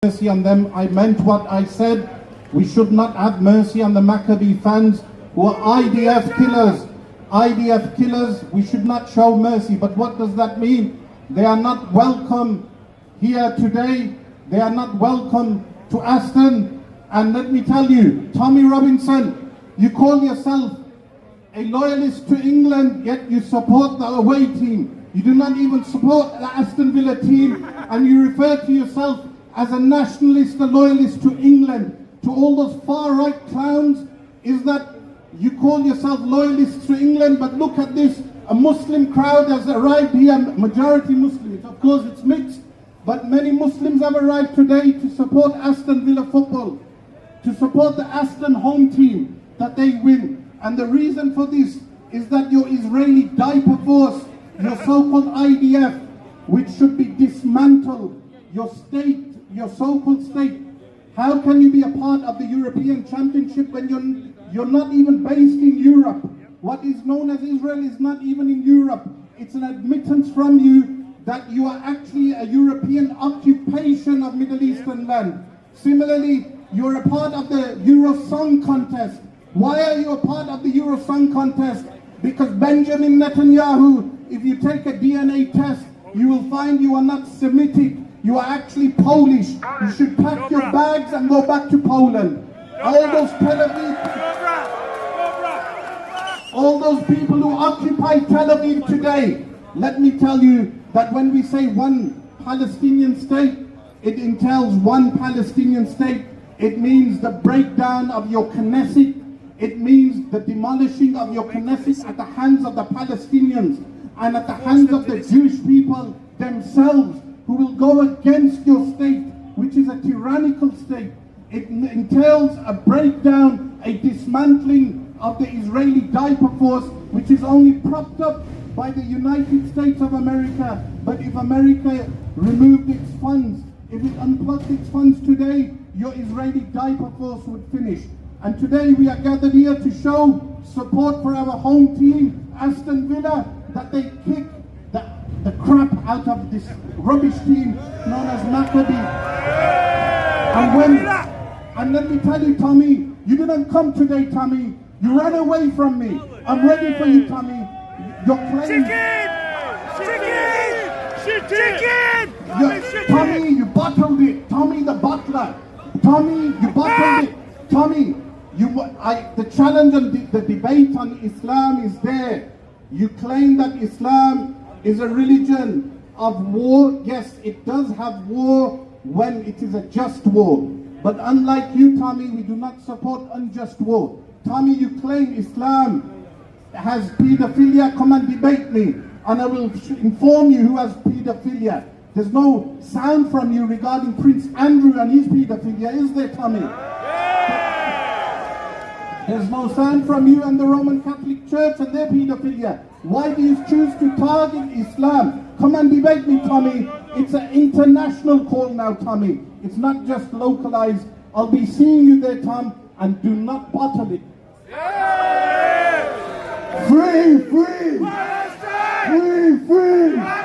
mercy on them. I meant what I said. We should not have mercy on the Maccabi fans who are IDF killers. IDF killers, we should not show mercy. But what does that mean? They are not welcome here today. They are not welcome to Aston. And let me tell you, Tommy Robinson, you call yourself a loyalist to England, yet you support the away team. You do not even support the Aston Villa team, and you refer to yourself as a nationalist, a loyalist to England. To all those far-right clowns, is that you call yourself loyalists to England, but look at this, a Muslim crowd has arrived here, majority Muslims, of course it's mixed, but many Muslims have arrived today to support Aston Villa football, to support the Aston home team, that they win. And the reason for this is that your Israeli diaper force, your so-called IDF, which should be dismantled, your state, your so-called state, how can you be a part of the European Championship when you're not even based in Europe? What is known as Israel is not even in Europe. It's an admittance from you that you are actually a European occupation of Middle Eastern land. Similarly, you're a part of the Euro Song Contest. Why are you a part of the Euro Song Contest? Because Benjamin Netanyahu, if you take a DNA test, you will find you are not Semitic. You are actually Polish. You should pack your bags and go back to Poland. All those Tel Aviv, all those people who occupy Tel Aviv today, let me tell you that when we say one Palestinian state, it entails one Palestinian state. It means the breakdown of your Knesset. It means the demolishing of your Knesset at the hands of the Palestinians and at the hands of the Jewish people themselves, who will go against your state, which is a tyrannical state. It entails a breakdown, a dismantling of the Israeli diaper force, which is only propped up by the United States of America. But if America removed its funds, if it unplugged its funds today, your Israeli diaper force would finish. And today we are gathered here to show support for our home team, Aston Villa, that they kick the crap out of this rubbish team known as Maccabi. And let me tell you, Tommy, you didn't come today, Tommy. You ran away from me. I'm ready for you, Tommy. You're playing. Chicken! Tommy, you bottled it. Tommy the butler. Tommy, you bottled it. Tommy, the challenge and the debate on Islam is there. You claim that Islam is a religion of war. Yes, it does have war when it is a just war. But unlike you, Tommy, we do not support unjust war. Tommy, you claim Islam has pedophilia. Come and debate me, and I will inform you who has pedophilia. There's no sound from you regarding Prince Andrew and his pedophilia, is there, Tommy? There's no sound from you and the Roman Catholic Church and their pedophilia. Why do you choose to target Islam? Come and debate me, Tommy. It's an international call now, Tommy. It's not just localized. I'll be seeing you there, Tom, and do not bottle it. Free, free! Free, free!